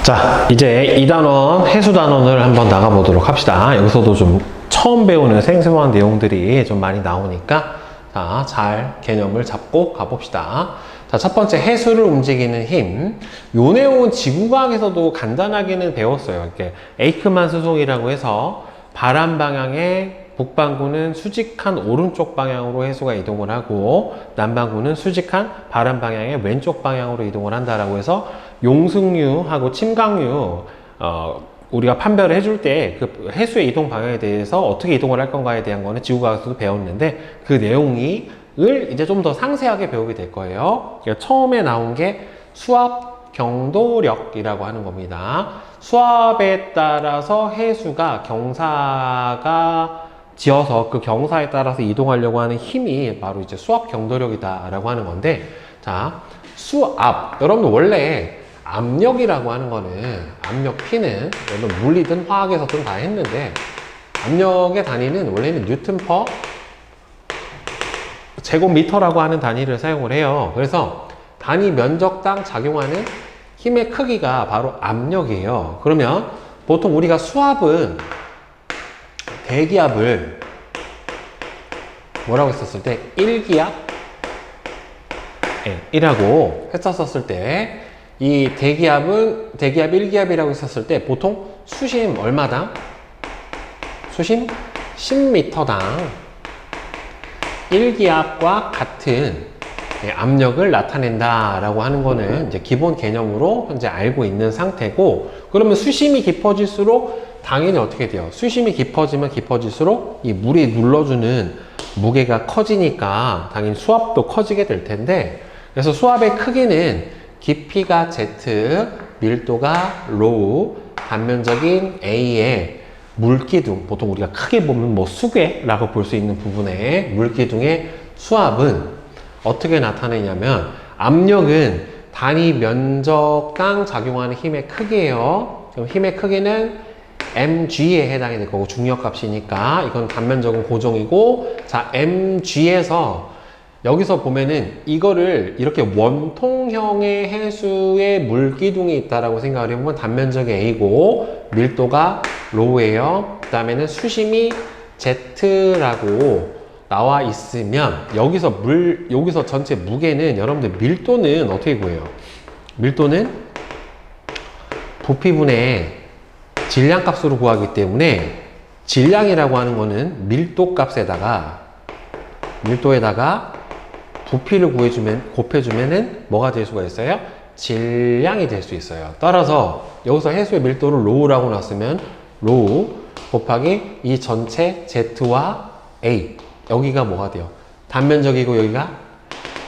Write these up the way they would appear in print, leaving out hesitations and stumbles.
자, 이제 2단원 해수 단원을 한번 나가보도록 합시다. 여기서도 좀 처음 배우는 생소한 내용들이 좀 많이 나오니까 자, 잘 개념을 잡고 가봅시다. 자, 첫 번째 해수를 움직이는 힘. 요 내용은 지구과학에서도 간단하게는 배웠어요. 이렇게 에이크만 수송이라고 해서 바람 방향의 북반구는 수직한 오른쪽 방향으로 해수가 이동을 하고 남반구는 수직한 바람 방향의 왼쪽 방향으로 이동을 한다라고 해서 용승류하고 침강류 우리가 판별을 해줄 때 그 해수의 이동 방향에 대해서 어떻게 이동을 할 건가에 대한 거는 지구과학에서도 배웠는데 그 내용을 이제 좀 더 상세하게 배우게 될 거예요. 그러니까 처음에 나온 게 수압 경도력이라고 하는 겁니다. 수압에 따라서 해수가 경사가 지어서 그 경사에 따라서 이동하려고 하는 힘이 바로 이제 수압 경도력이다라고 하는 건데, 자, 수압. 여러분들 원래 압력이라고 하는 거는 압력 P는 여러분 물리든 화학에서든 다 했는데 압력의 단위는 원래는 뉴턴 퍼 제곱미터라고 하는 단위를 사용을 해요. 그래서 단위 면적당 작용하는 힘의 크기가 바로 압력이에요. 그러면 보통 우리가 수압은 대기압을 뭐라고 했었을 때 1기압? 네, 1하고 했었을 때 이 대기압 1기압이라고 했었을 때 보통 수심 얼마당? 수심 10m당 1기압과 같은 압력을 나타낸다라고 하는 거는 이제 기본 개념으로 현재 알고 있는 상태고, 그러면 수심이 깊어질수록 당연히 어떻게 돼요? 수심이 깊어지면 깊어질수록 이 물이 눌러주는 무게가 커지니까 당연히 수압도 커지게 될 텐데, 그래서 수압의 크기는 깊이가 Z, 밀도가 ρ, 단면적인 A의 물기둥, 보통 우리가 크게 보면 뭐 수계라고 볼 수 있는 부분의 물기둥의 수압은 어떻게 나타내냐면 압력은 단위 면적당 작용하는 힘의 크기예요. 그럼 힘의 크기는 mg에 해당이 될 거고 중력값이니까 이건 단면적인 고정이고, 자, mg에서 여기서 보면은 이거를 이렇게 원통형의 해수의 물기둥이 있다라고 생각을 해보면 단면적이 A고 밀도가 ρ예요. 그 다음에는 수심이 Z라고 나와 있으면 여기서 전체 무게는 여러분들 밀도는 어떻게 구해요? 밀도는 부피분의 질량 값으로 구하기 때문에 질량이라고 하는 거는 밀도 값에다가 밀도에다가 부피를 곱해주면은 뭐가 될 수가 있어요? 질량이 될 수 있어요. 따라서 여기서 해수의 밀도를 ρ라고 놨으면 ρ 곱하기 이 전체 Z와 A, 여기가 뭐가 돼요? 단면적이고 여기가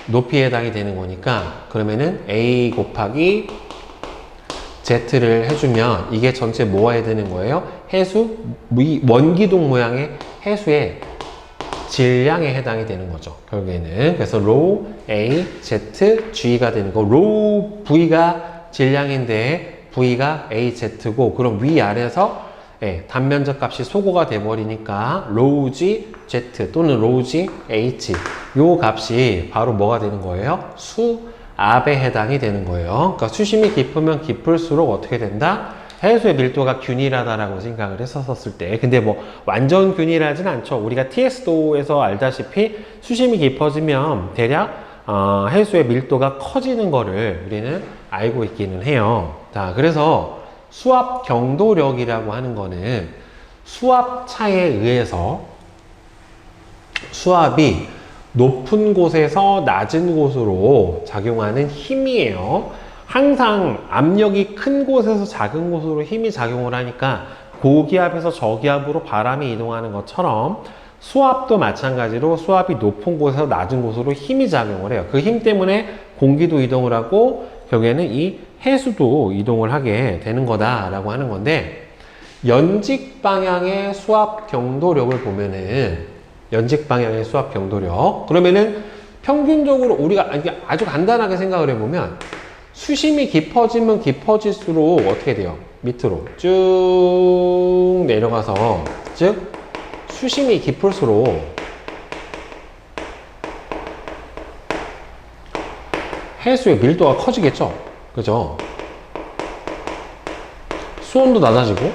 높이에 해당이 되는 거니까 그러면은 A 곱하기 Z를 해주면 이게 전체 뭐가 해야 되는 거예요? 해수, 원기둥 모양의 해수의 질량에 해당이 되는 거죠. 결국에는. 그래서 ρ, A, Z, G가 되는 거. ρ, V가 질량인데 V가 A, Z고, 그럼 위아래에서 단면적 값이 소거가 돼버리니까 ρg Z 또는 ρg H, 요 값이 바로 뭐가 되는 거예요? 수압에 해당이 되는 거예요. 그러니까 수심이 깊으면 깊을수록 어떻게 된다? 해수의 밀도가 균일하다라고 생각을 했었을 때, 근데 뭐 완전 균일하진 않죠. 우리가 TS도에서 알다시피 수심이 깊어지면 대략 해수의 밀도가 커지는 거를 우리는 알고 있기는 해요. 자, 그래서 수압 경도력이라고 하는 거는 수압 차에 의해서 수압이 높은 곳에서 낮은 곳으로 작용하는 힘이에요. 항상 압력이 큰 곳에서 작은 곳으로 힘이 작용을 하니까 고기압에서 저기압으로 바람이 이동하는 것처럼 수압도 마찬가지로 수압이 높은 곳에서 낮은 곳으로 힘이 작용을 해요. 그 힘 때문에 공기도 이동을 하고 결국에는 이 해수도 이동을 하게 되는 거다라고 하는 건데, 연직 방향의 수압 경도력을 보면은 연직 방향의 수압 경도력, 그러면은 평균적으로 우리가 아주 간단하게 생각을 해보면 수심이 깊어지면 깊어질수록 어떻게 돼요? 밑으로 쭉 내려가서, 즉 수심이 깊을수록 해수의 밀도가 커지겠죠? 그죠? 수온도 낮아지고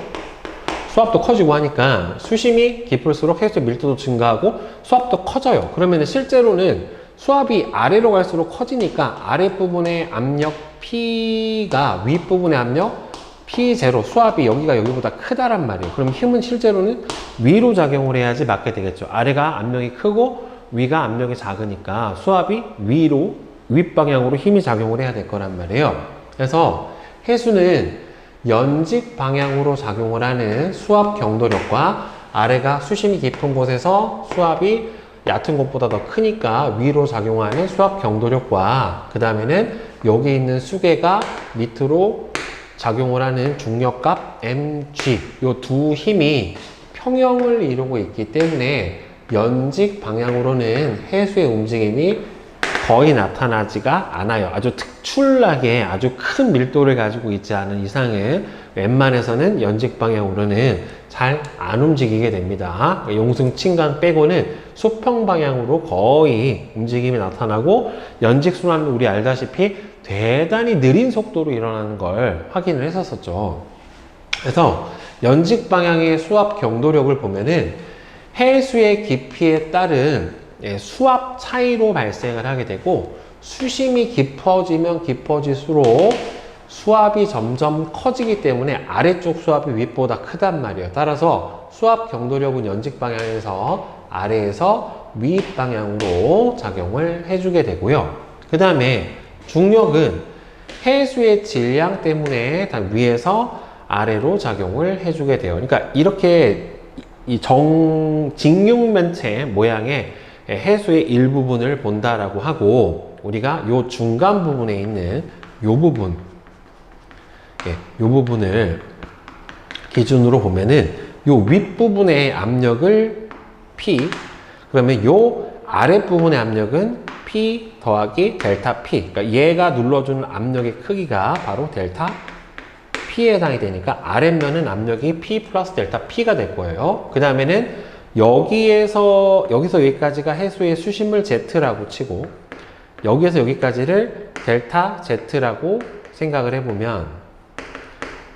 수압도 커지고 하니까 수심이 깊을수록 해수의 밀도도 증가하고 수압도 커져요. 그러면 실제로는 수압이 아래로 갈수록 커지니까 아랫부분의 압력 P가 윗부분의 압력 P0, 수압이 여기가 여기보다 크다란 말이에요. 그럼 힘은 실제로는 위로 작용을 해야지 맞게 되겠죠. 아래가 압력이 크고 위가 압력이 작으니까 수압이 위로, 윗방향으로 힘이 작용을 해야 될 거란 말이에요. 그래서 해수는 연직 방향으로 작용을 하는 수압 경도력과 아래가 수심이 깊은 곳에서 수압이 얕은 곳보다 더 크니까 위로 작용하는 수압 경도력과 그 다음에는 여기 있는 수계가 밑으로 작용을 하는 중력값 mg 요 두 힘이 평형을 이루고 있기 때문에 연직 방향으로는 해수의 움직임이 거의 나타나지가 않아요. 아주 특출나게 아주 큰 밀도를 가지고 있지 않은 이상은 웬만해서는 연직 방향으로는 잘 안 움직이게 됩니다. 용승 침강 빼고는 수평 방향으로 거의 움직임이 나타나고 연직 순환은 우리 알다시피 대단히 느린 속도로 일어나는 걸 확인을 했었죠. 그래서 연직 방향의 수압 경도력을 보면은 해수의 깊이에 따른 수압 차이로 발생을 하게 되고 수심이 깊어지면 깊어질수록 수압이 점점 커지기 때문에 아래쪽 수압이 윗보다 크단 말이에요. 따라서 수압 경도력은 연직 방향에서 아래에서 윗 방향으로 작용을 해주게 되고요. 그 다음에 중력은 해수의 질량 때문에 위에서 아래로 작용을 해주게 돼요. 그러니까 이렇게 이 직육면체 모양의 해수의 일부분을 본다라고 하고 우리가 요 중간 부분에 있는 요 부분, 요 부분을 기준으로 보면은 요 윗부분의 압력을 P, 그러면 요 아랫부분의 압력은 P 더하기 델타 P. 그러니까 얘가 눌러주는 압력의 크기가 바로 델타 P에 해당이 되니까 아랫면은 압력이 P 플러스 델타 P가 될 거예요. 그 다음에는 여기서 여기까지가 해수의 수심을 Z라고 치고 여기에서 여기까지를 델타 Z라고 생각을 해보면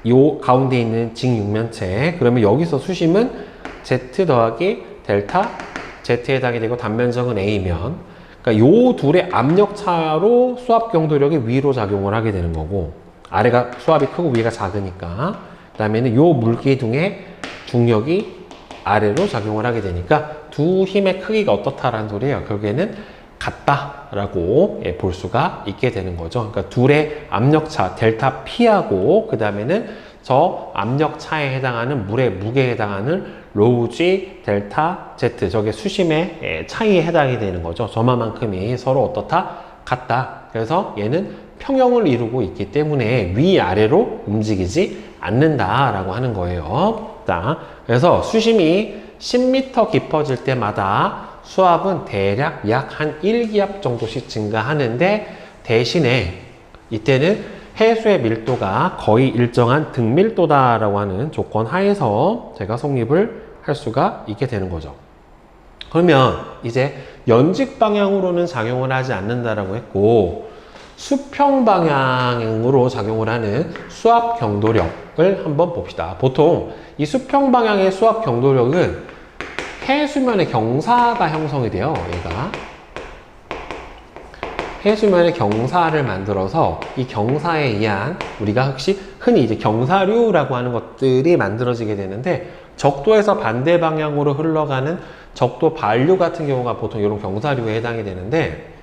요 가운데 있는 직육면체, 그러면 여기서 수심은 Z 더하기 델타 Z에 해당이 되고 단면적은 A면, 그러니까 요 둘의 압력 차로 수압 경도력이 위로 작용을 하게 되는 거고 아래가 수압이 크고 위가 작으니까, 그 다음에는 요 물기둥의 중력이 아래로 작용을 하게 되니까 두 힘의 크기가 어떻다라는 소리예요. 결국에는 같다라고 볼 수가 있게 되는 거죠. 그러니까 둘의 압력차 델타 P하고 그 다음에는 저 압력차에 해당하는 물의 무게에 해당하는 로우 G 델타 Z, 저게 수심의 차이에 해당이 되는 거죠. 저만큼이 서로 어떻다? 같다. 그래서 얘는 평형을 이루고 있기 때문에 위아래로 움직이지 않는다라고 하는 거예요. 자, 그래서 수심이 10m 깊어질 때마다 수압은 대략 약 한 1기압 정도씩 증가하는데 대신에 이때는 해수의 밀도가 거의 일정한 등밀도다라고 하는 조건 하에서 제가 성립을 할 수가 있게 되는 거죠. 그러면 이제 연직 방향으로는 작용을 하지 않는다라고 했고 수평 방향으로 작용을 하는 수압 경도력을 한번 봅시다. 보통 이 수평 방향의 수압 경도력은 해수면의 경사가 형성이 돼요. 얘가 해수면의 경사를 만들어서 이 경사에 의한 우리가 혹시 흔히 이제 경사류라고 하는 것들이 만들어지게 되는데 적도에서 반대 방향으로 흘러가는 적도 반류 같은 경우가 보통 이런 경사류에 해당이 되는데,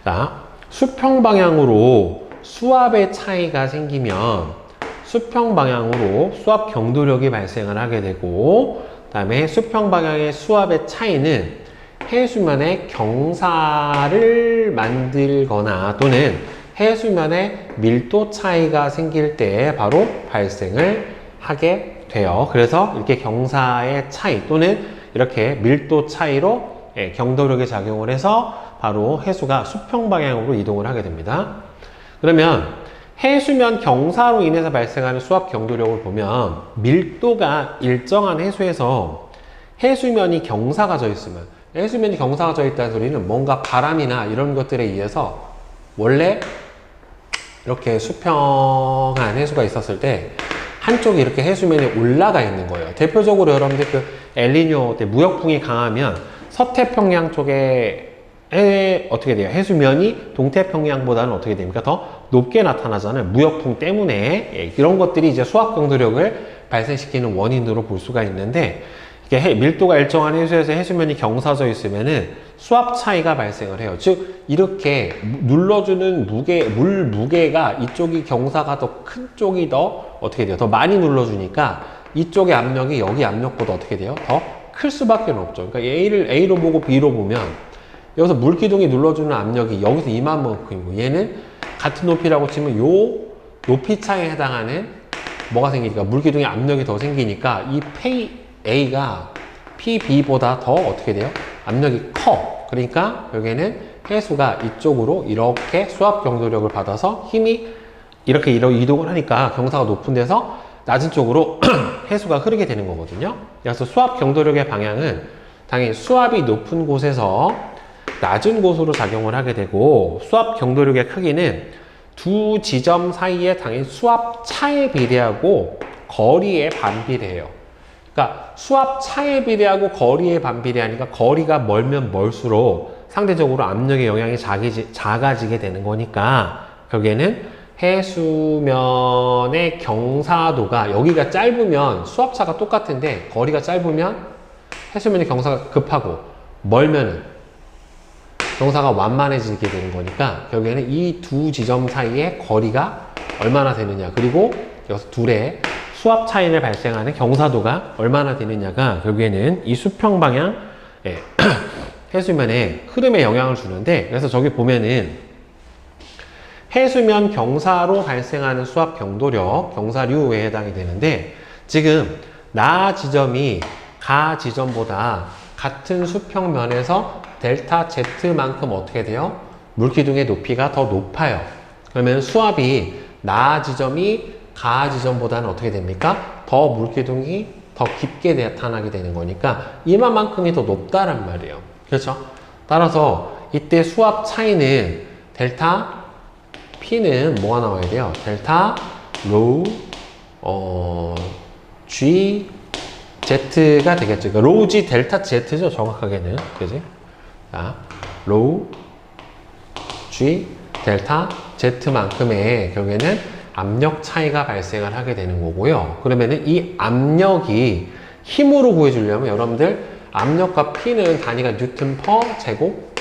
자, 수평 방향으로 수압의 차이가 생기면 수평 방향으로 수압 경도력이 발생을 하게 되고, 그 다음에 수평 방향의 수압의 차이는 해수면의 경사를 만들거나 또는 해수면의 밀도 차이가 생길 때 바로 발생을 하게 돼요. 그래서 이렇게 경사의 차이 또는 이렇게 밀도 차이로 경도력에 작용을 해서 바로 해수가 수평 방향으로 이동을 하게 됩니다. 그러면 해수면 경사로 인해서 발생하는 수압 경도력을 보면 밀도가 일정한 해수에서 해수면이 경사가 져 있으면, 해수면이 경사가 져 있다는 소리는 뭔가 바람이나 이런 것들에 의해서 원래 이렇게 수평한 해수가 있었을 때 한쪽이 이렇게 해수면에 올라가 있는 거예요. 대표적으로 여러분들 그 엘니뇨 때 무역풍이 강하면 서태평양 쪽에 어떻게 돼요? 해수면이 동태평양보다는 어떻게 됩니까? 더 높게 나타나잖아요. 무역풍 때문에. 이런 것들이 이제 수압 경도력을 발생시키는 원인으로 볼 수가 있는데, 이게 밀도가 일정한 해수에서 해수면이 경사져 있으면은 수압 차이가 발생을 해요. 즉, 이렇게 눌러주는 물 무게가 이쪽이 경사가 더 큰 쪽이 더 어떻게 돼요? 더 많이 눌러주니까 이쪽의 압력이 여기 압력보다 어떻게 돼요? 더 클 수밖에 없죠. 그러니까 A로 보고 B로 보면 여기서 물기둥이 눌러주는 압력이 여기서 이만큼이고 얘는 같은 높이라고 치면 요 높이 차이에 해당하는 뭐가 생기니까 물기둥의 압력이 더 생기니까 이 A가 PB보다 더 어떻게 돼요? 압력이 커. 그러니까 여기에는 해수가 이쪽으로 이렇게 수압 경도력을 받아서 힘이 이렇게 이동을 하니까 경사가 높은 데서 낮은 쪽으로 해수가 흐르게 되는 거거든요. 그래서 수압 경도력의 방향은 당연히 수압이 높은 곳에서 낮은 곳으로 작용을 하게 되고, 수압 경도력의 크기는 두 지점 사이의 당연히 수압 차에 비례하고 거리에 반비례해요. 그러니까 수압 차에 비례하고 거리에 반비례하니까 거리가 멀면 멀수록 상대적으로 압력의 영향이 작아지게 되는 거니까 결국에는 해수면의 경사도가 여기가 짧으면 수압차가 똑같은데 거리가 짧으면 해수면의 경사가 급하고 멀면은 경사가 완만해지게 되는 거니까 결국에는 이 두 지점 사이의 거리가 얼마나 되느냐, 그리고 여기서 둘의 수압 차이를 발생하는 경사도가 얼마나 되느냐가 결국에는 이 수평 방향 해수면의 흐름에 영향을 주는데, 그래서 저기 보면은 해수면 경사로 발생하는 수압 경도력, 경사류에 해당이 되는데, 지금 나 지점이 가 지점보다 같은 수평면에서 델타 Z만큼 어떻게 돼요? 물기둥의 높이가 더 높아요. 그러면 수압이 나 지점이 가 지점보다는 어떻게 됩니까? 더 물기둥이 더 깊게 나타나게 되는 거니까 이만큼이 더 높다란 말이에요. 그렇죠? 따라서 이때 수압 차이는 델타 P는 뭐가 나와야 돼요? 델타 로우 G Z가 되겠죠. 그러니까 로우 G 델타 Z죠, 정확하게는. 그지? 자, 로우 G 델타 Z만큼의 결국에는 압력 차이가 발생을 하게 되는 거고요. 그러면은 이 압력이 힘으로 구해주려면 여러분들 압력과 P는 단위가 뉴턴 퍼 제곱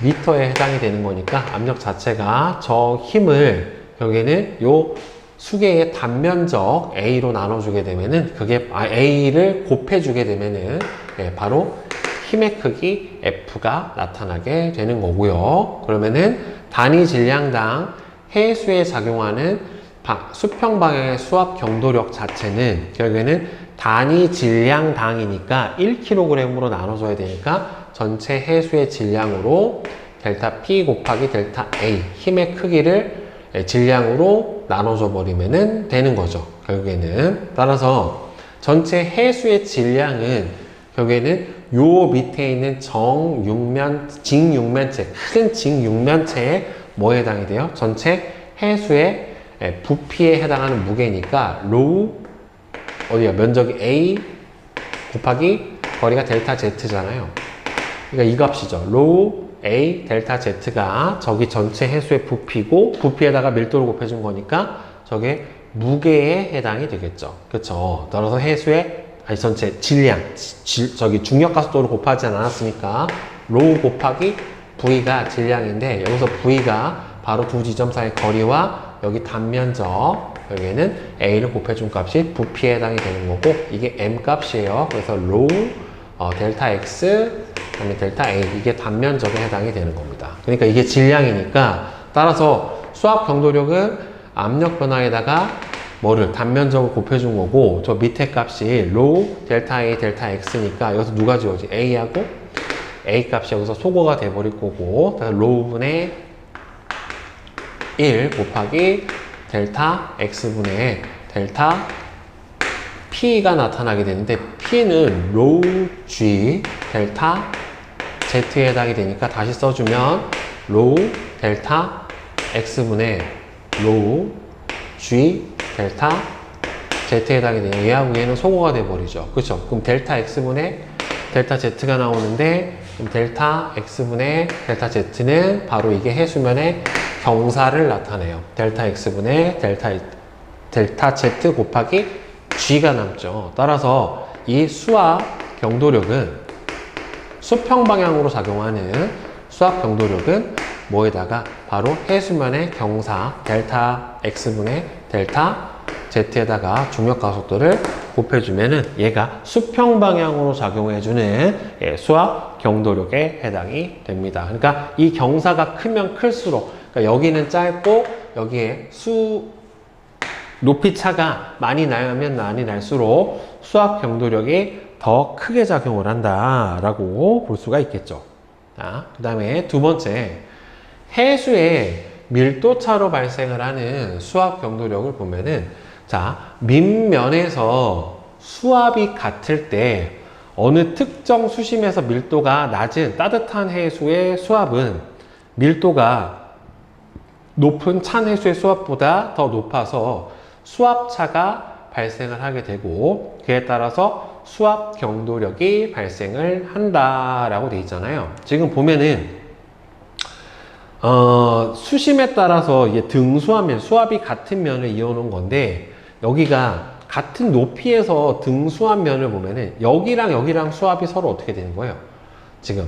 미터에 해당이 되는 거니까 압력 자체가 저 힘을 결국에는 요 수계의 단면적 A로 나눠주게 되면은 그게 A를 곱해주게 되면은 바로 힘의 크기 F가 나타나게 되는 거고요. 그러면은 단위 질량당 해수에 작용하는 수평 방향의 수압 경도력 자체는 결국에는 단위 질량당이니까 1kg으로 나눠줘야 되니까 전체 해수의 질량으로 델타 P 곱하기 델타 A 힘의 크기를 질량으로 나눠줘 버리면 되는 거죠. 결국에는. 따라서 전체 해수의 질량은 결국에는 요 밑에 있는 직육면체, 큰 직육면체에 뭐에 해당이 돼요? 전체 해수의 부피에 해당하는 무게니까 로우 어디야? 면적이 A 곱하기 거리가 델타 Z잖아요. 그러니까 이 값이죠. 로우 A 델타 Z가 저기 전체 해수의 부피고 부피에다가 밀도를 곱해준 거니까 저게 무게에 해당이 되겠죠. 그렇죠. 따라서 해수의 전체 질량, 저기 중력가속도를 곱하지 않았으니까 로우 곱하기 V가 질량인데 여기서 V가 바로 두 지점 사이 거리와 여기 단면적 여기에는 A를 곱해준 값이 부피에 해당이 되는 거고 이게 M 값이에요. 그래서 로우 델타 X 그다음에 델타 A 이게 단면적에 해당이 되는 겁니다. 그러니까 이게 질량이니까 따라서 수압 경도력은 압력 변화에다가 뭐를 단면적으로 곱해준 거고 저 밑에 값이 로우 델타 A 델타 X니까 여기서 누가 지워지? A하고 A 값이 여기서 소거가 돼버릴 거고 로우분의 1 곱하기 델타 X분의 델타 P가 나타나게 되는데 P는 로우 G 델타 Z에 해당이 되니까 다시 써주면 로우 델타 X분의 로우 G 델타 Z에 해당이 되냐? 얘하고 얘는 소거가 돼버리죠. 그렇죠? 그럼 델타 X분의 델타 Z가 나오는데, 그럼 델타 X분의 델타 Z는 바로 이게 해수면의 경사를 나타내요. 델타 X분의 델타 Z 곱하기 G가 남죠. 따라서 이 수압 경도력은 수평 방향으로 작용하는 수압 경도력은 뭐에다가 바로 해수면의 경사 델타 X분의 델타 Z에다가 중력 가속도를 곱해주면은 얘가 수평 방향으로 작용해주는 수압 경도력에 해당이 됩니다. 그러니까 이 경사가 크면 클수록, 그러니까 여기는 짧고 여기에 높이 차가 많이 나면 많이 날수록 수압 경도력이 더 크게 작용을 한다라고 볼 수가 있겠죠. 자, 그 다음에 두 번째, 해수의 밀도차로 발생을 하는 수압 경도력을 보면은, 자, 밑면에서 수압이 같을 때 어느 특정 수심에서 밀도가 낮은 따뜻한 해수의 수압은 밀도가 높은 찬 해수의 수압보다 더 높아서 수압차가 발생을 하게 되고, 그에 따라서 수압 경도력이 발생을 한다라고 되어 있잖아요. 지금 보면은 수심에 따라서 이게 등수하면 수압이 같은 면을 이어놓은 건데, 여기가 같은 높이에서 등수한 면을 보면은 여기랑 여기랑 수압이 서로 어떻게 되는 거예요? 지금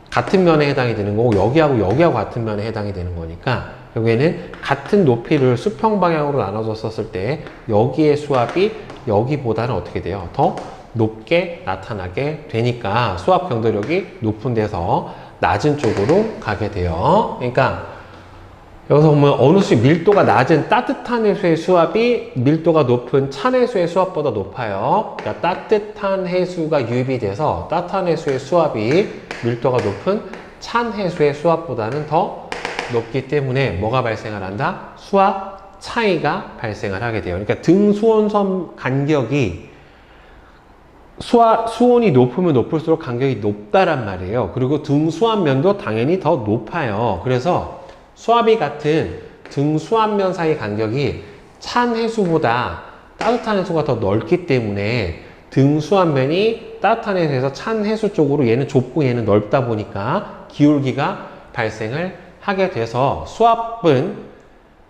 같은 면에 해당이 되는 거고, 여기하고 여기하고 같은 면에 해당이 되는 거니까, 여기에는 같은 높이를 수평 방향으로 나눠줬었을 때 여기의 수압이 여기보다는 어떻게 돼요? 더 높게 나타나게 되니까 수압 경도력이 높은 데서 낮은 쪽으로 가게 돼요. 그러니까 여기서 보면 어느 수 밀도가 낮은 따뜻한 해수의 수압이 밀도가 높은 찬 해수의 수압보다 높아요. 그러니까 따뜻한 해수가 유입이 돼서 따뜻한 해수의 수압이 밀도가 높은 찬 해수의 수압보다는 더 높기 때문에 뭐가 발생을 한다? 수압 차이가 발생을 하게 돼요. 그러니까 등수온섬 간격이 수온이 높으면 높을수록 간격이 높다란 말이에요. 그리고 등수압면도 당연히 더 높아요. 그래서 수압이 같은 등수압면 사이 간격이 찬 해수보다 따뜻한 해수가 더 넓기 때문에 등수압면이 따뜻한 해수에서 찬 해수 쪽으로 얘는 좁고 얘는 넓다 보니까 기울기가 발생을 하게 돼서 수압은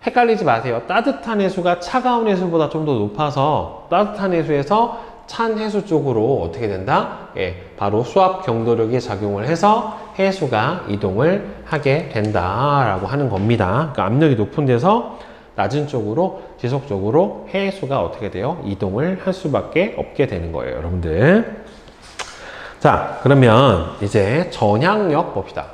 헷갈리지 마세요. 따뜻한 해수가 차가운 해수보다 좀 더 높아서 따뜻한 해수에서 찬 해수 쪽으로 어떻게 된다? 바로 수압 경도력이 작용을 해서 해수가 이동을 하게 된다라고 하는 겁니다. 그러니까 압력이 높은 데서 낮은 쪽으로 지속적으로 해수가 어떻게 돼요? 이동을 할 수밖에 없게 되는 거예요, 여러분들. 자, 그러면 이제 전향력 봅시다.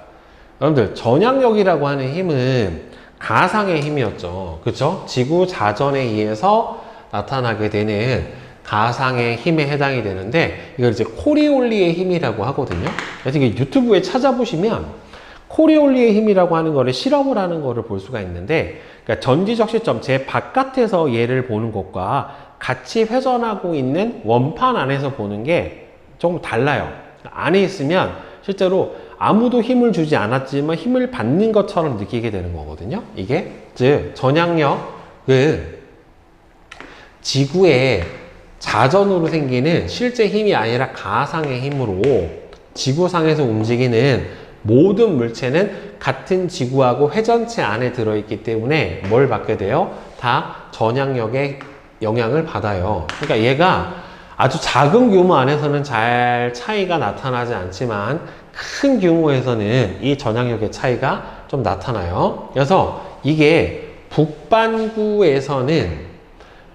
여러분들, 전향력이라고 하는 힘은 가상의 힘이었죠. 그렇죠? 지구 자전에 의해서 나타나게 되는 가상의 힘에 해당이 되는데, 이걸 이제 코리올리의 힘이라고 하거든요. 그래서 이게 유튜브에 찾아보시면 코리올리의 힘이라고 하는 거를 실험을 하는 거를 볼 수가 있는데, 그러니까 전지적 시점, 제 바깥에서 얘를 보는 것과 같이 회전하고 있는 원판 안에서 보는 게 조금 달라요. 안에 있으면 실제로 아무도 힘을 주지 않았지만 힘을 받는 것처럼 느끼게 되는 거거든요. 이게 즉 전향력은 지구의 자전으로 생기는 실제 힘이 아니라 가상의 힘으로 지구상에서 움직이는 모든 물체는 같은 지구하고 회전체 안에 들어있기 때문에 뭘 받게 돼요? 다 전향력의 영향을 받아요. 그러니까 얘가 아주 작은 규모 안에서는 잘 차이가 나타나지 않지만 큰 규모에서는 이 전향력의 차이가 좀 나타나요. 그래서 이게 북반구에서는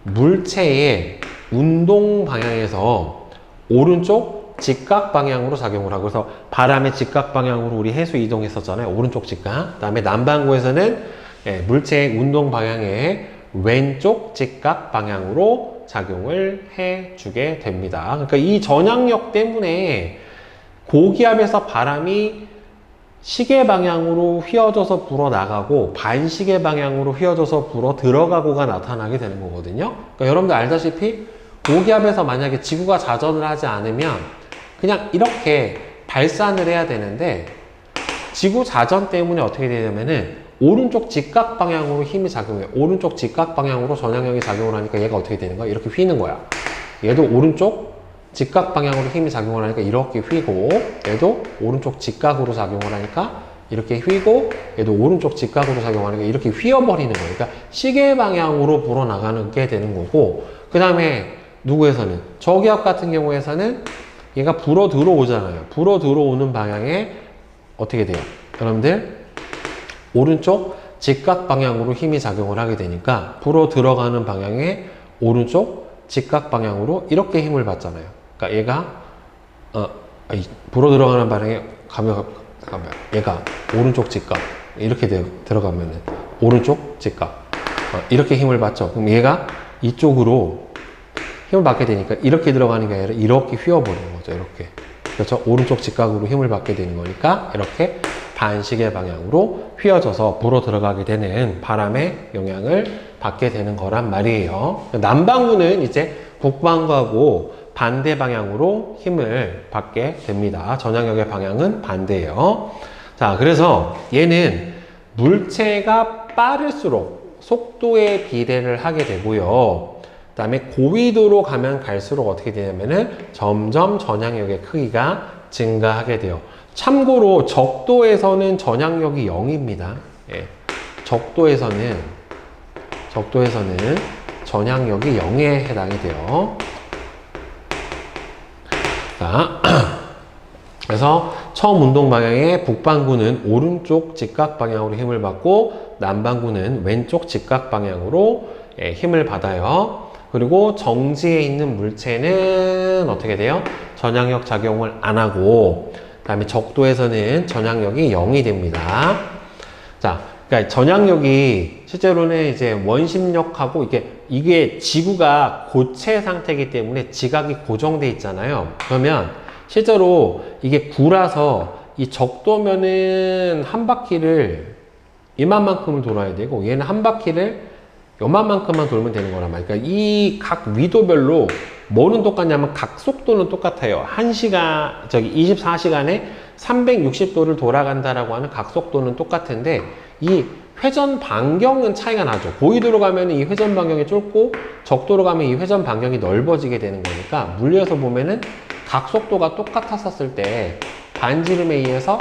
물체의 운동 방향에서 오른쪽 직각 방향으로 작용을 하고, 그래서 바람의 직각 방향으로 우리 해수 이동했었잖아요. 오른쪽 직각. 그 다음에 남반구에서는 물체의 운동 방향의 왼쪽 직각 방향으로 작용을 해주게 됩니다. 그러니까 이 전향력 때문에 고기압에서 바람이 시계 방향으로 휘어져서 불어나가고 반시계 방향으로 휘어져서 불어 들어가고가 나타나게 되는 거거든요. 그러니까 여러분들 알다시피 고기압에서 만약에 지구가 자전을 하지 않으면 그냥 이렇게 발산을 해야 되는데, 지구 자전 때문에 어떻게 되냐면은 오른쪽 직각 방향으로 힘이 작용해. 오른쪽 직각 방향으로 전향력이 작용을 하니까 얘가 어떻게 되는 거야? 이렇게 휘는 거야. 얘도 오른쪽 직각 방향으로 힘이 작용을 하니까 이렇게 휘고, 얘도 오른쪽 직각으로 작용을 하니까 이렇게 휘고, 얘도 오른쪽 직각으로 작용하니까 이렇게 휘어버리는 거예요. 그러니까 시계 방향으로 불어나가게 되는 거고, 그 다음에 누구에서는? 저기압 같은 경우에서는 얘가 불어 들어오잖아요. 불어 들어오는 방향에 어떻게 돼요? 여러분들, 오른쪽 직각 방향으로 힘이 작용을 하게 되니까 불어 들어가는 방향에 오른쪽 직각 방향으로 이렇게 힘을 받잖아요. 그러니까 얘가 불어 들어가는 방향에 잠깐만, 얘가 오른쪽 직각 이렇게 들어가면은 오른쪽 직각 이렇게 힘을 받죠. 그럼 얘가 이쪽으로 힘을 받게 되니까 이렇게 들어가는 게 아니라 이렇게 휘어버리는 거죠. 이렇게. 그렇죠? 오른쪽 직각으로 힘을 받게 되는 거니까 이렇게 반시계 방향으로 휘어져서 불어 들어가게 되는 바람의 영향을 받게 되는 거란 말이에요. 남반구는 이제 북반구하고 반대 방향으로 힘을 받게 됩니다. 전향력의 방향은 반대예요. 자, 그래서 얘는 물체가 빠를수록 속도에 비례를 하게 되고요. 그 다음에 고위도로 가면 갈수록 어떻게 되냐면은 점점 전향력의 크기가 증가하게 돼요. 참고로 적도에서는 전향력이 0입니다. 예. 적도에서는 전향력이 0에 해당이 돼요. 자, 그래서 처음 운동 방향의 북반구는 오른쪽 직각 방향으로 힘을 받고 남반구는 왼쪽 직각 방향으로 힘을 받아요. 그리고 정지에 있는 물체는 어떻게 돼요? 전향력 작용을 안 하고, 그 다음에 적도에서는 전향력이 0이 됩니다. 자, 그러니까 전향력이 실제로는 이제 원심력하고 이게 지구가 고체 상태이기 때문에 지각이 고정돼 있잖아요. 그러면 실제로 이게 구라서 이 적도면은 한 바퀴를 이만큼을 돌아야 되고 얘는 한 바퀴를 요만큼만 돌면 되는 거란 말이야. 그러니까 이 각 위도별로 뭐는 똑같냐면 각 속도는 똑같아요. 24시간에 360도를 돌아간다라고 하는 각 속도는 똑같은데 이 회전 반경은 차이가 나죠. 고위도로 가면 이 회전 반경이 좁고 적도로 가면 이 회전 반경이 넓어지게 되는 거니까 물리에서 보면은 각 속도가 똑같았을 때 반지름에 의해서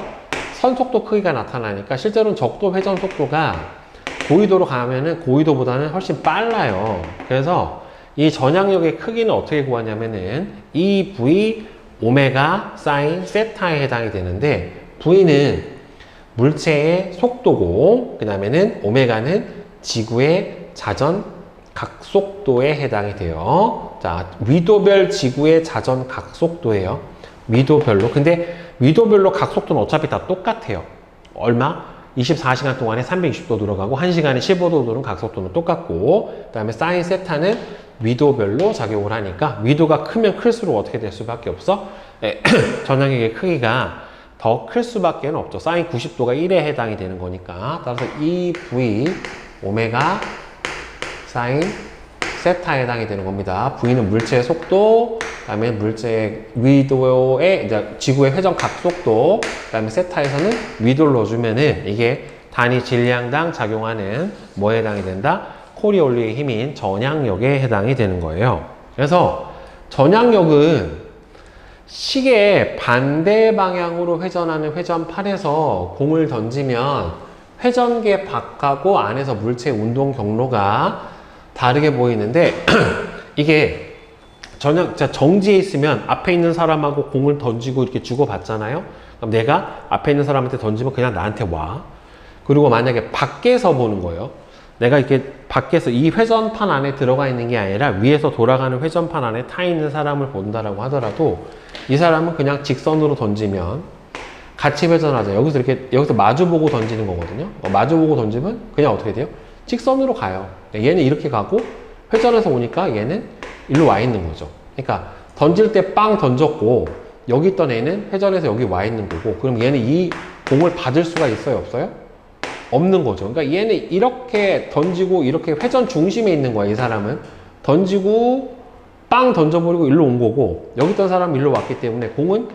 선속도 크기가 나타나니까 실제로는 적도 회전 속도가 고위도로 가면은 고위도보다는 훨씬 빨라요. 그래서 이 전향력의 크기는 어떻게 구하냐면은 이 V 오메가 사인 세타에 해당이 되는데 V는 물체의 속도고 그 다음에는 오메가는 지구의 자전 각속도에 해당이 돼요. 자, 위도별 지구의 자전 각속도예요. 위도별로. 근데 위도별로 각속도는 어차피 다 똑같아요. 얼마? 24시간 동안에 360도 들어가고 1시간에 15도 도는 각속도는 똑같고 그 다음에 사인 세타는 위도별로 작용을 하니까 위도가 크면 클수록 어떻게 될 수밖에 없어? 전향력의 크기가 더 클 수밖에 없죠. 사인 90도가 1에 해당이 되는 거니까 따라서 이 V 오메가 사인 세타에 해당이 되는 겁니다. V는 물체의 속도, 그 다음에 물체의 위도의, 이제 지구의 회전 각속도, 그 다음에 세타에서는 위도를 넣어주면은 이게 단위 질량당 작용하는 뭐에 해당이 된다? 코리올리의 힘인 전향력에 해당이 되는 거예요. 그래서 전향력은 시계의 반대 방향으로 회전하는 회전판에서 공을 던지면 회전계 밖하고 안에서 물체의 운동 경로가 다르게 보이는데 이게 정지에 있으면 앞에 있는 사람하고 공을 던지고 이렇게 주고받잖아요. 그럼 내가 앞에 있는 사람한테 던지면 그냥 나한테 와. 그리고 만약에 밖에서 보는 거예요. 내가 이렇게 밖에서 이 회전판 안에 들어가 있는 게 아니라 위에서 돌아가는 회전판 안에 타 있는 사람을 본다라고 하더라도 이 사람은 그냥 직선으로 던지면 같이 회전하죠. 여기서 마주보고 던지는 거거든요. 마주보고 던지면 그냥 어떻게 돼요? 직선으로 가요. 얘는 이렇게 가고 회전해서 오니까 얘는 일로 와 있는 거죠. 그러니까 던질 때 빵 던졌고 여기 있던 애는 회전해서 여기 와 있는 거고 그럼 얘는 이 공을 받을 수가 있어요? 없어요? 없는 거죠. 그러니까 얘는 이렇게 던지고 이렇게 회전 중심에 있는 거야. 이 사람은 던지고 빵 던져버리고 일로 온 거고 여기 있던 사람은 일로 왔기 때문에 공은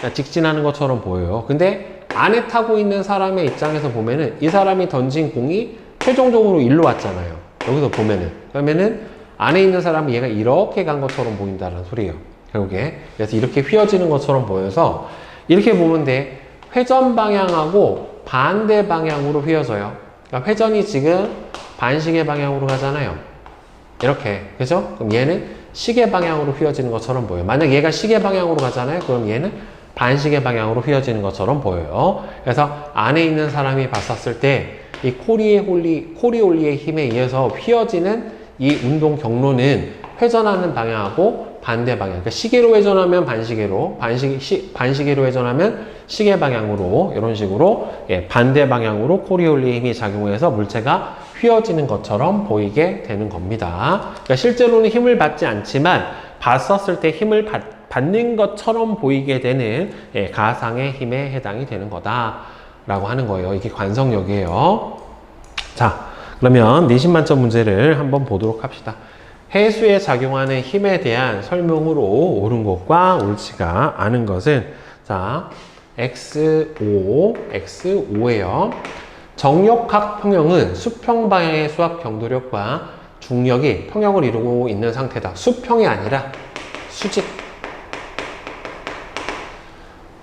그냥 직진하는 것처럼 보여요. 근데 안에 타고 있는 사람의 입장에서 보면은 이 사람이 던진 공이 최종적으로 일로 왔잖아요. 여기서 보면은. 그러면은 안에 있는 사람은 얘가 이렇게 간 것처럼 보인다는 소리예요. 결국에. 그래서 이렇게 휘어지는 것처럼 보여서 이렇게 보면 돼. 회전 방향하고 반대 방향으로 휘어져요. 그러니까 회전이 지금 반시계 방향으로 가잖아요. 이렇게. 그죠? 그럼 얘는 시계 방향으로 휘어지는 것처럼 보여요. 만약 얘가 시계 방향으로 가잖아요. 그럼 얘는 반시계 방향으로 휘어지는 것처럼 보여요. 그래서 안에 있는 사람이 봤었을 때 이 코리올리의 힘에 의해서 휘어지는 이 운동 경로는 회전하는 방향하고 반대 방향. 그러니까 시계로 회전하면 반시계로, 반시계로 회전하면 시계 방향으로 이런 식으로 반대 방향으로 코리올리의 힘이 작용해서 물체가 휘어지는 것처럼 보이게 되는 겁니다. 그러니까 실제로는 힘을 받지 않지만 봤었을 때 힘을 받는 것처럼 보이게 되는 가상의 힘에 해당이 되는 거다라고 하는 거예요. 이게 관성력이에요. 자, 그러면 내신 만점 문제를 한번 보도록 합시다. 해수에 작용하는 힘에 대한 설명으로 옳은 것과 옳지가 않은 것은 자, X5예요. 정역학 평형은 수평 방향의 수압 경도력과 중력이 평형을 이루고 있는 상태다. 수평이 아니라 수직.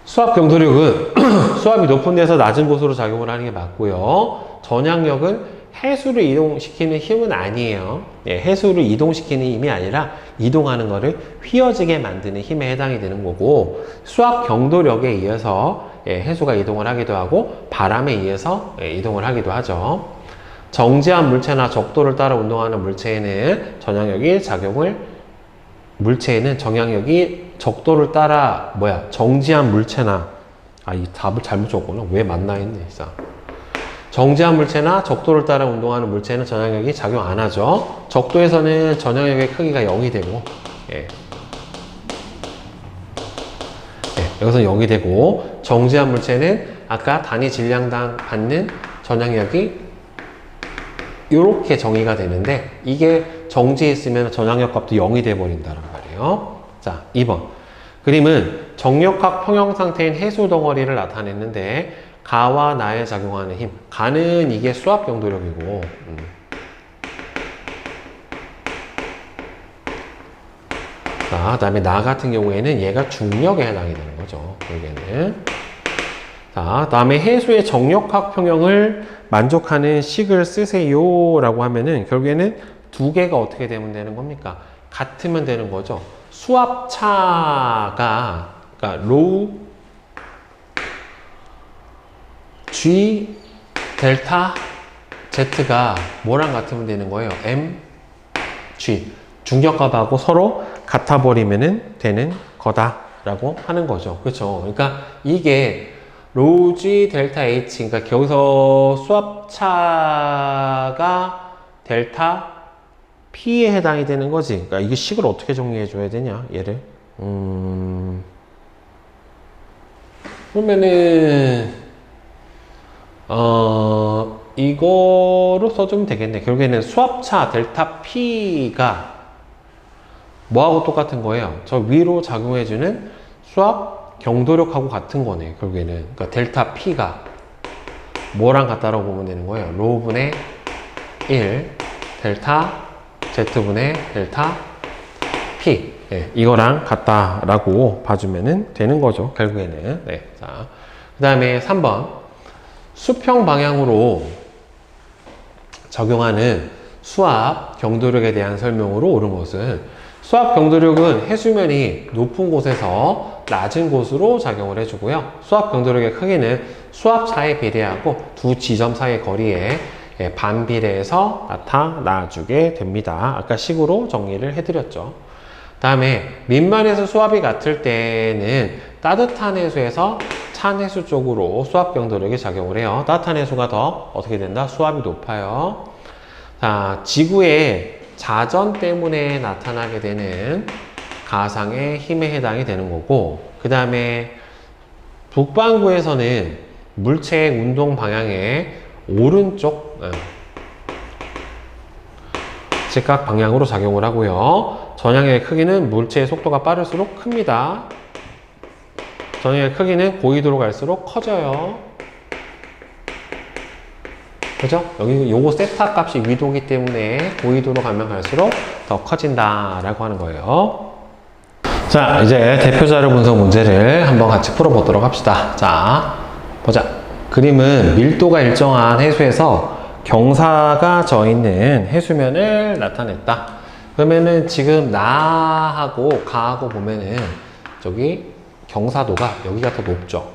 수압 경도력은 수압이 높은 데서 낮은 곳으로 작용을 하는 게 맞고요. 전향력은 해수를 이동시키는 힘은 아니에요. 해수를 이동시키는 힘이 아니라 이동하는 것을 휘어지게 만드는 힘에 해당이 되는 거고, 수압 경도력에 의해서 해수가 이동을 하기도 하고 바람에 의해서 이동을 하기도 하죠. 정지한 물체나 적도를 따라 운동하는 물체에는 정향력이 적도를 따라 정지한 물체나 이 답을 잘못 적었구나. 왜 맞나 했네. 진짜. 정지한 물체나 적도를 따라 운동하는 물체는 전향력이 작용 안 하죠. 적도에서는 전향력의 크기가 0이 되고 여기서 0이 되고, 정지한 물체는 아까 단위 질량당 받는 전향력이 이렇게 정의가 되는데, 이게 정지했으면 전향력 값도 0이 돼버린다는 말이에요. 자, 2번. 그림은 정역학 평형 상태인 해수 덩어리를 나타냈는데 가와 나에 작용하는 힘. 가는 이게 수압 경도력이고, 자, 그 다음에 나 같은 경우에는 얘가 중력에 해당이 되는 거죠. 여기에는. 자, 그 다음에 해수의 정역학 평형을 만족하는 식을 쓰세요 라고 하면은 결국에는 두 개가 어떻게 되면 되는 겁니까? 같으면 되는 거죠. 수압차가, 그러니까 로우 G 델타 Z가 뭐랑 같으면 되는 거예요? M G. 중력값하고 서로 같아 버리면은 되는 거다라고 하는 거죠. 그렇죠? 그러니까 이게 로우 G 델타 H, 그러니까 여기서 수압차가 델타 P에 해당이 되는 거지. 그러니까 이게 식을 어떻게 정리해 줘야 되냐, 얘를. 그러면은 이거로 써주면 되겠네. 결국에는 수압차 델타 P가 뭐하고 똑같은 거예요? 저 위로 작용해주는 수압 경도력하고 같은 거네, 결국에는. 그러니까 델타 P가 뭐랑 같다라고 보면 되는 거예요? 로우분의 1 델타 Z분의 델타 P. 이거랑 같다라고 봐주면 되는 거죠, 결국에는. 자, 그 다음에 3번. 수평 방향으로 적용하는 수압 경도력에 대한 설명으로 옳은 것은, 수압 경도력은 해수면이 높은 곳에서 낮은 곳으로 작용을 해주고요. 수압 경도력의 크기는 수압차에 비례하고 두 지점 사이의 거리에 반비례해서 나타나주게 됩니다. 아까 식으로 정리를 해드렸죠. 다음에 민만에서 수압이 같을 때는 따뜻한 해수에서 찬 해수 쪽으로 수압 경도력이 작용을 해요. 따뜻한 해수가 더 어떻게 된다? 수압이 높아요. 자, 지구의 자전 때문에 나타나게 되는 가상의 힘에 해당이 되는 거고, 그 다음에 북반구에서는 물체의 운동 방향의 오른쪽 직각 방향으로 작용을 하고요. 전향의 크기는 물체의 속도가 빠를수록 큽니다. 전위의 크기는 고緯도로 갈수록 커져요. 그죠? 여기 요거 세타 값이 위도기 때문에 고緯도로 가면 갈수록 더 커진다 라고 하는 거예요. 자, 이제 대표자료 분석 문제를 한번 같이 풀어보도록 합시다. 자, 보자. 그림은 밀도가 일정한 해수에서 경사가 져 있는 해수면을 나타냈다. 그러면은 지금 나하고 가하고 보면은 저기 경사도가 여기가 더 높죠.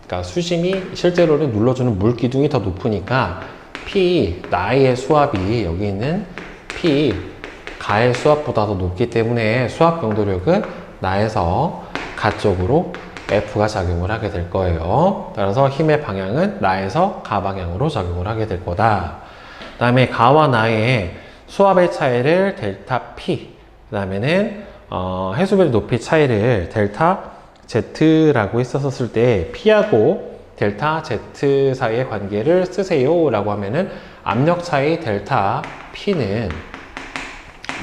그러니까 수심이 실제로는 눌러주는 물 기둥이 더 높으니까 P, 나의 수압이 여기 있는 P, 가의 수압보다 더 높기 때문에 수압 경도력은 나에서 가 쪽으로 F가 작용을 하게 될 거예요. 따라서 힘의 방향은 나에서 가 방향으로 작용을 하게 될 거다. 그 다음에 가와 나의 수압의 차이를 델타 P, 그 다음에는 해수면의 높이 차이를 델타 Z라고 했었을 때 P하고 델타 Z 사이의 관계를 쓰세요 라고 하면은 압력 차이 델타 P는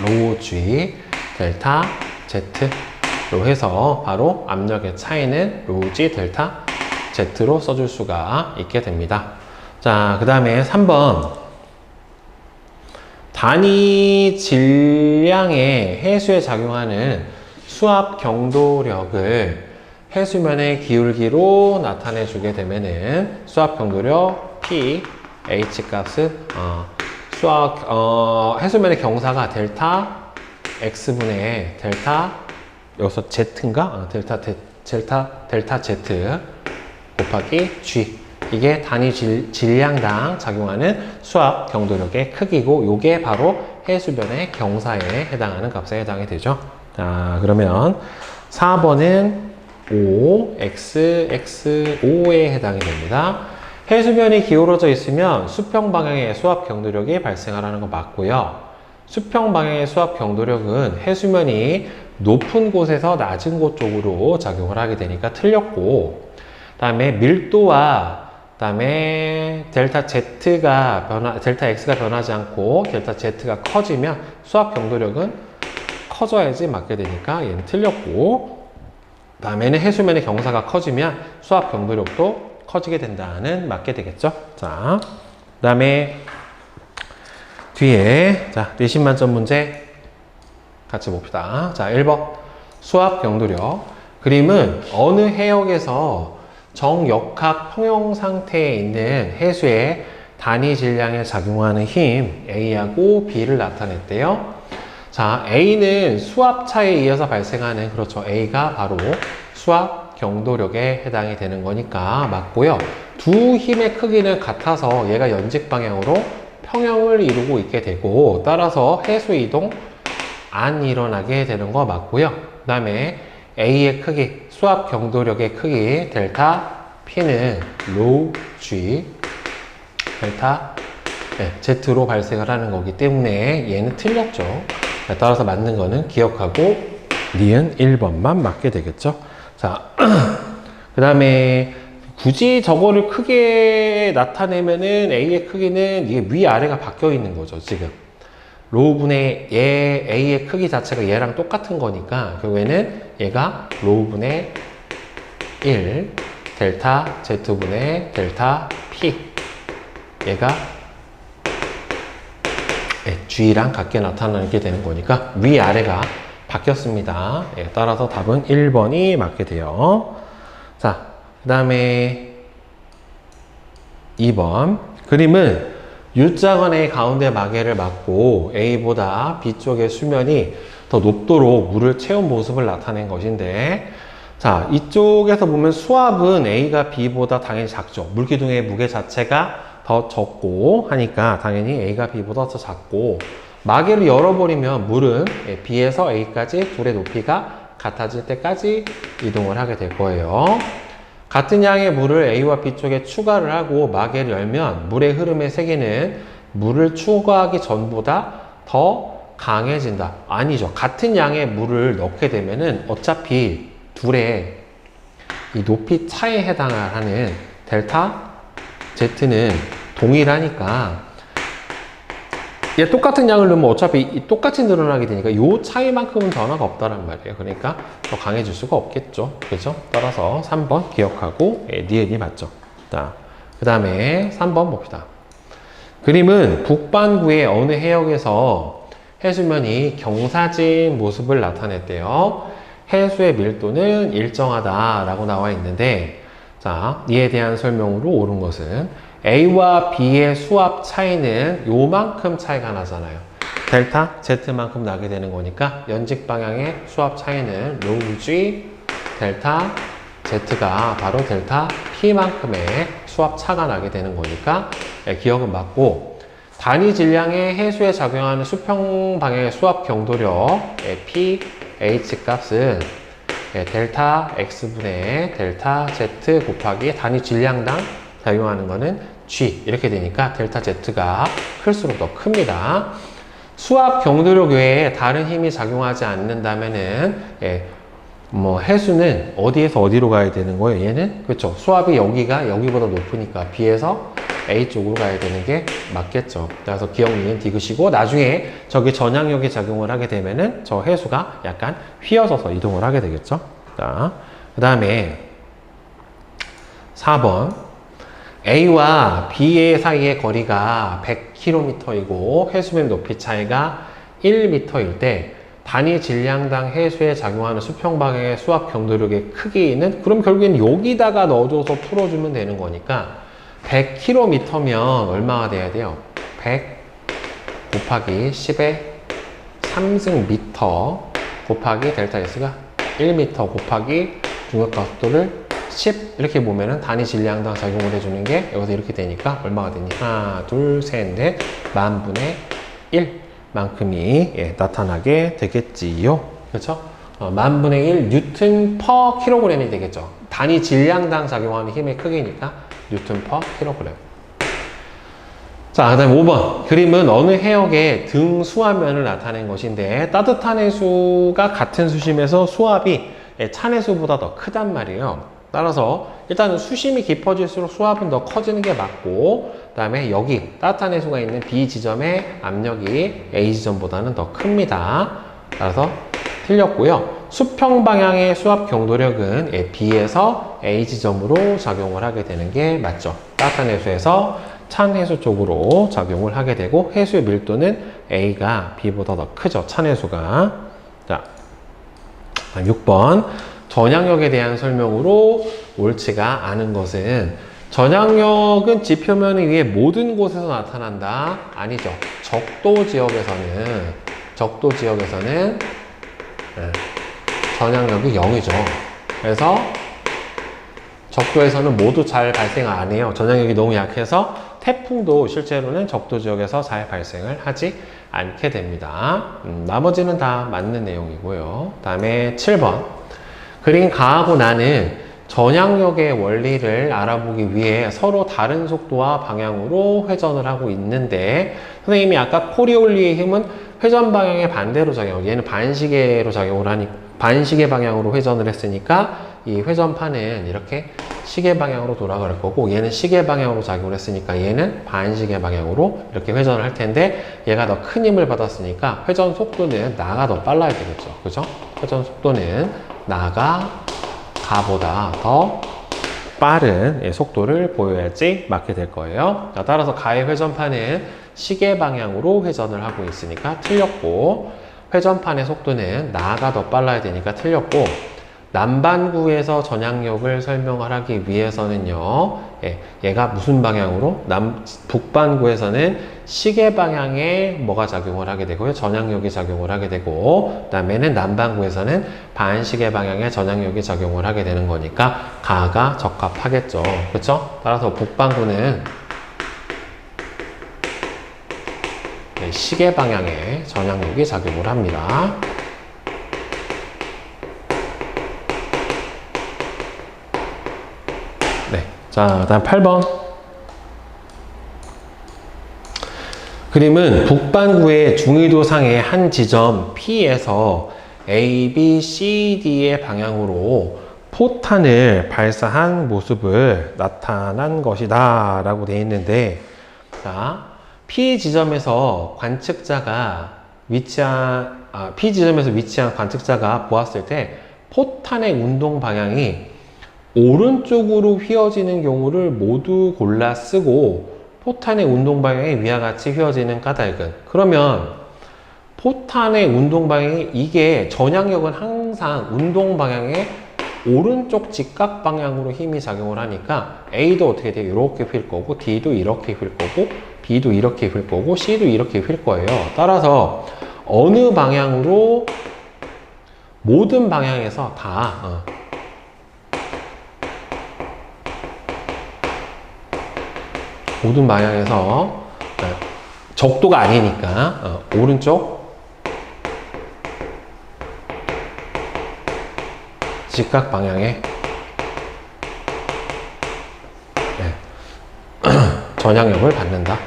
로 G 델타 Z로 해서 바로 압력의 차이는 로 G 델타 Z로 써줄 수가 있게 됩니다. 자, 그 다음에 3번 단위 질량의 해수에 작용하는 수압 경도력을 해수면의 기울기로 나타내 주게 되면은 수압 경도력 P, H 값은 해수면의 경사가 델타 X분의 델타 여기서 Z인가? 델타 Z 곱하기 G, 이게 단위 질량당 작용하는 수압 경도력의 크기고 요게 바로 해수면의 경사에 해당하는 값에 해당이 되죠. 자, 그러면 4번은 5, X, X, 5에 해당이 됩니다. 해수면이 기울어져 있으면 수평 방향의 수압 경도력이 발생하라는 거 맞고요. 수평 방향의 수압 경도력은 해수면이 높은 곳에서 낮은 곳 쪽으로 작용을 하게 되니까 틀렸고, 그 다음에 밀도와 그 다음에 델타 X가 변하지 않고 델타 Z가 커지면 수압 경도력은 커져야지 맞게 되니까 얘는 틀렸고, 그 다음에는 해수면의 경사가 커지면 수압 경도력도 커지게 된다는 맞게 되겠죠. 자, 그 다음에 뒤에 자 내신 만점 문제 같이 봅시다. 자, 1번 수압 경도력. 그림은 어느 해역에서 정역학 평형 상태에 있는 해수의 단위 질량에 작용하는 힘 A하고 B를 나타냈대요. 자, A는 수압 차에 의해서 발생하는, 그렇죠, A가 바로 수압 경도력에 해당이 되는 거니까 맞고요. 두 힘의 크기는 같아서 얘가 연직 방향으로 평형을 이루고 있게 되고, 따라서 해수 이동 안 일어나게 되는 거 맞고요. 그 다음에 A의 크기, 수압 경도력의 크기 델타 P는 로 G 델타 Z로 발생을 하는 거기 때문에 얘는 틀렸죠. 따라서 맞는 거는 기억하고 니은 1번만 맞게 되겠죠. 자, 그 다음에 굳이 저거를 크게 나타내면은 A의 크기는 이게 위아래가 바뀌어 있는 거죠, 지금. 로우분의 A의 크기 자체가 얘랑 똑같은 거니까 결국에는 얘가 로우분의 1 델타 Z분의 델타 P, 얘가 G랑 같게 나타나게 되는 거니까 위아래가 바뀌었습니다. 따라서 답은 1번이 맞게 돼요. 자, 그 다음에 2번 그림은 U자관의 가운데 마개를 막고 A보다 B쪽의 수면이 더 높도록 물을 채운 모습을 나타낸 것인데, 자, 이쪽에서 보면 수압은 A가 B보다 당연히 작죠. 물기둥의 무게 자체가 더 적고 하니까 당연히 A가 B보다 더 작고, 마개를 열어버리면 물은 B에서 A까지 둘의 높이가 같아질 때까지 이동을 하게 될 거예요. 같은 양의 물을 A와 B 쪽에 추가를 하고 마개를 열면 물의 흐름의 세기는 물을 추가하기 전보다 더 강해진다. 아니죠. 같은 양의 물을 넣게 되면은 어차피 둘의 이 높이 차에 해당하는 델타 Z는 동일하니까 얘 똑같은 양을 넣으면 어차피 똑같이 늘어나게 되니까 요 차이만큼은 변화가 없다란 말이에요. 그러니까 더 강해질 수가 없겠죠. 그죠? 따라서 3번 기억하고 니은이 맞죠. 자, 그 다음에 3번 봅시다. 그림은 북반구의 어느 해역에서 해수면이 경사진 모습을 나타냈대요. 해수의 밀도는 일정하다라고 나와 있는데, 자, 이에 대한 설명으로 옳은 것은 A와 B의 수압 차이는 요만큼 차이가 나잖아요. 델타 Z만큼 나게 되는 거니까 연직 방향의 수압 차이는 로그 G 델타 Z가 바로 델타 P만큼의 수압 차가 나게 되는 거니까 기억은 맞고, 단위 질량의 해수에 작용하는 수평 방향의 수압 경도력 P, H 값은 델타 X분의 델타 Z 곱하기 단위 질량당 작용하는 거는 G 이렇게 되니까 델타 Z가 클수록 더 큽니다. 수압 경도력 외에 다른 힘이 작용하지 않는다면은 뭐 해수는 어디에서 어디로 가야 되는 거예요? 얘는 그렇죠. 수압이 여기가 여기보다 높으니까 B에서 A 쪽으로 가야 되는 게 맞겠죠. 그래서 기억 니은 디귿이고, 나중에 저기 전향력이 작용을 하게 되면은 저 해수가 약간 휘어져서 이동을 하게 되겠죠. 자, 그 다음에 4번. A와 B 사이의 거리가 100km이고 해수면 높이 차이가 1m일 때 단위 질량당 해수에 작용하는 수평 방향의 수압 경도력의 크기는, 그럼 결국엔 여기다가 넣어줘서 풀어주면 되는 거니까 100km면 얼마가 돼야 돼요? 100 곱하기 10의 3승 미터 곱하기 델타 S가 1m 곱하기 중력가속도를 10 이렇게 보면은 단위 질량당 작용을 해주는 게 여기서 이렇게 되니까 얼마가 되니? 하나, 둘, 셋, 넷, 만분의 1 만큼이 나타나게 되겠지요. 그렇죠? 만분의 1 뉴턴 퍼 킬로그램이 되겠죠. 단위 질량당 작용하는 힘의 크기니까 뉴턴 퍼 킬로그램. 자, 그 다음 5번. 그림은 어느 해역의 등 수압면을 나타낸 것인데, 따뜻한 해수가 같은 수심에서 수압이 찬 해수보다 더 크단 말이에요. 따라서 일단은 수심이 깊어질수록 수압은 더 커지는 게 맞고, 그 다음에 여기 따뜻한 해수가 있는 B 지점의 압력이 A 지점보다는 더 큽니다. 따라서 틀렸고요. 수평 방향의 수압 경도력은 B에서 A 지점으로 작용을 하게 되는 게 맞죠. 따뜻한 해수에서 찬 해수 쪽으로 작용을 하게 되고, 해수의 밀도는 A가 B보다 더 크죠. 찬 해수가. 자, 6번. 전향력에 대한 설명으로 옳지가 않은 것은, 전향력은 지표면 위에 모든 곳에서 나타난다. 아니죠. 적도 지역에서는 전향력이 0이죠. 그래서 적도에서는 모두 잘 발생 안 해요. 전향력이 너무 약해서 태풍도 실제로는 적도 지역에서 잘 발생을 하지 않게 됩니다. 나머지는 다 맞는 내용이고요. 그 다음에 7번. 그린 가하고 나는 전향력의 원리를 알아보기 위해 서로 다른 속도와 방향으로 회전을 하고 있는데, 선생님이 아까 코리올리의 힘은 회전 방향의 반대로 작용을, 얘는 반시계로 작용을 하니 반시계 방향으로 회전을 했으니까 이 회전판은 이렇게 시계 방향으로 돌아갈 거고, 얘는 시계 방향으로 작용을 했으니까 얘는 반시계 방향으로 이렇게 회전을 할 텐데, 얘가 더 큰 힘을 받았으니까 회전 속도는 나가 더 빨라야 되겠죠. 그죠? 회전 속도는 나가 가보다 더 빠른 속도를 보여야지 맞게 될 거예요. 자, 따라서 가의 회전판은 시계 방향으로 회전을 하고 있으니까 틀렸고, 회전판의 속도는 나가 더 빨라야 되니까 틀렸고, 남반구에서 전향력을 설명을 하기 위해서는요, 얘가 무슨 방향으로? 북반구에서는 시계 방향에 뭐가 작용을 하게 되고요, 전향력이 작용을 하게 되고, 그 다음에는 남반구에서는 반시계 방향에 전향력이 작용을 하게 되는 거니까 가가 적합하겠죠. 그렇죠? 따라서 북반구는 시계 방향에 전향력이 작용을 합니다. 네. 자, 다음 8번. 그림은 북반구의 중위도상의 한 지점 P에서 A, B, C, D의 방향으로 포탄을 발사한 모습을 나타난 것이다 라고 되어 있는데, 자, P 지점에서 P 지점에서 위치한 관측자가 보았을 때 포탄의 운동 방향이 오른쪽으로 휘어지는 경우를 모두 골라 쓰고 포탄의 운동 방향이 위와 같이 휘어지는 까닭은, 그러면 포탄의 운동 방향이, 이게 전향력은 항상 운동 방향의 오른쪽 직각 방향으로 힘이 작용을 하니까 A도 어떻게 돼요? 이렇게 휠 거고, D도 이렇게 휠 거고, B도 이렇게 휠 거고, C도 이렇게 휠 거예요. 따라서 어느 방향으로, 모든 방향에서 다 모든 방향에서 적도가 아니니까 오른쪽 직각 방향에 전향력을 받는다.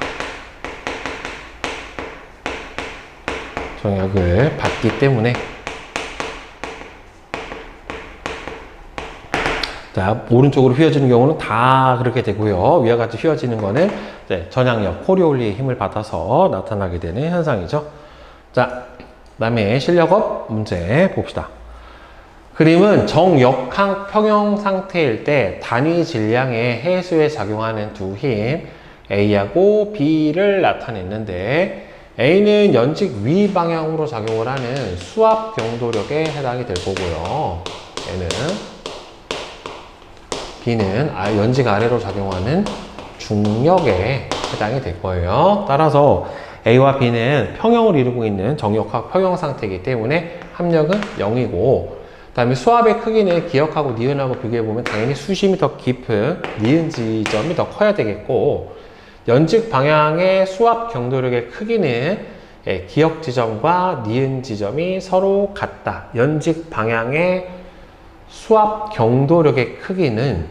전향력을 받기 때문에, 자, 오른쪽으로 휘어지는 경우는 다 그렇게 되고요. 위와 같이 휘어지는 거는 전향력, 코리올리의 힘을 받아서 나타나게 되는 현상이죠. 자, 그 다음에 실력업 문제 봅시다. 그림은 정역항 평형 상태일 때 단위 질량의 해수에 작용하는 두 힘 A하고 B를 나타냈는데, A는 연직 위 방향으로 작용을 하는 수압 경도력에 해당이 될 거고요. B는 연직 아래로 작용하는 중력에 해당이 될 거예요. 따라서 A와 B는 평형을 이루고 있는 정역학 평형 상태이기 때문에 합력은 0이고, 그 다음에 수압의 크기는 기역하고 니은하고 비교해보면 당연히 수심이 더 깊은 니은 지점이 더 커야 되겠고, 연직 방향의 수압 경도력의 크기는 기역 지점과 니은 지점이 서로 같다. 연직 방향의 수압 경도력의 크기는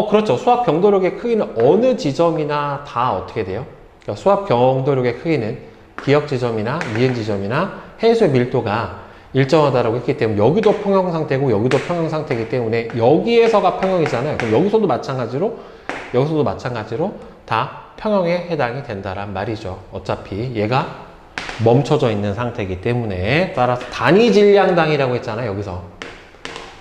그렇죠. 수압 경도력의 크기는 어느 지점이나 다 어떻게 돼요? 그러니까 수압 경도력의 크기는 기역 지점이나 니은 지점이나 해수의 밀도가 일정하다라고 했기 때문에, 여기도 평형 상태고 여기도 평형 상태이기 때문에 여기에서가 평형이잖아요. 그럼 여기서도 마찬가지로 다 평형에 해당이 된다란 말이죠. 어차피 얘가 멈춰져 있는 상태이기 때문에. 따라서 단위 질량당이라고 했잖아요. 여기서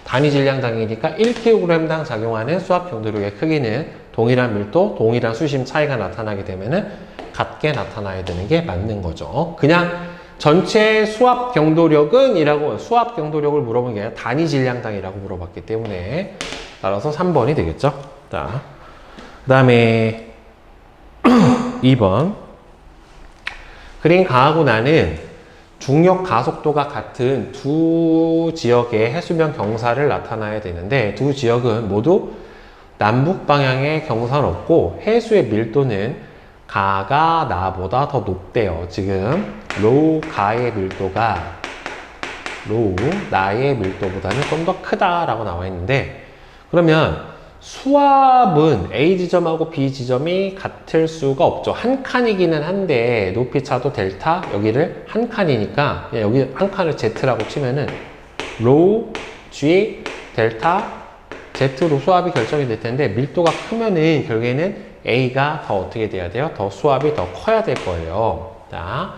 단위 질량당이니까 1kg당 작용하는 수압 경도력의 크기는 동일한 밀도, 동일한 수심 차이가 나타나게 되면은 같게 나타나야 되는 게 맞는 거죠. 그냥 전체 수압 경도력은 수압 경도력을 물어본 게 아니라 단위 질량당이라고 물어봤기 때문에, 따라서 3번이 되겠죠. 자, 그 다음에 2번. 그림 가하고 나는 중력 가속도가 같은 두 지역의 해수면 경사를 나타나야 되는데, 두 지역은 모두 남북 방향의 경사는 없고 해수의 밀도는 가가 나보다 더 높대요. 지금 가의 밀도가 나의 밀도보다는 좀 더 크다라고 나와 있는데, 그러면 수압은 A 지점하고 B 지점이 같을 수가 없죠. 한 칸이기는 한데 높이 차도 델타, 여기를 한 칸이니까 여기 한 칸을 Z라고 치면은 G 델타 Z로 수압이 결정이 될 텐데, 밀도가 크면은 결국에는 A가 더 어떻게 돼야 돼요? 더 수압이 더 커야 될 거예요. 자,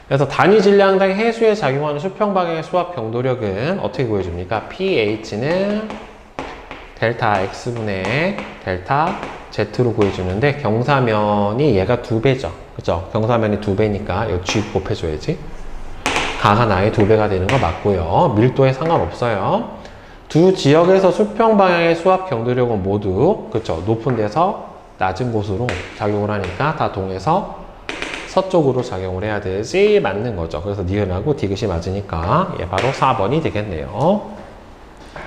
그래서 단위 질량당 해수에 작용하는 수평 방향의 수압 경도력은 어떻게 구해줍니까? pH는 델타 X분의 델타 Z로 구해주는데, 경사면이 얘가 2배죠. 그죠? 경사면이 2배니까 여기 G 곱해줘야지. 가가 나의 2배가 되는 거 맞고요. 밀도에 상관없어요. 두 지역에서 수평 방향의 수압 경도력은 모두, 그쵸? 높은 데서 낮은 곳으로 작용을 하니까 다 동에서 서쪽으로 작용을 해야 되지 맞는 거죠. 그래서 니은하고 디귿이 맞으니까 바로 4번이 되겠네요.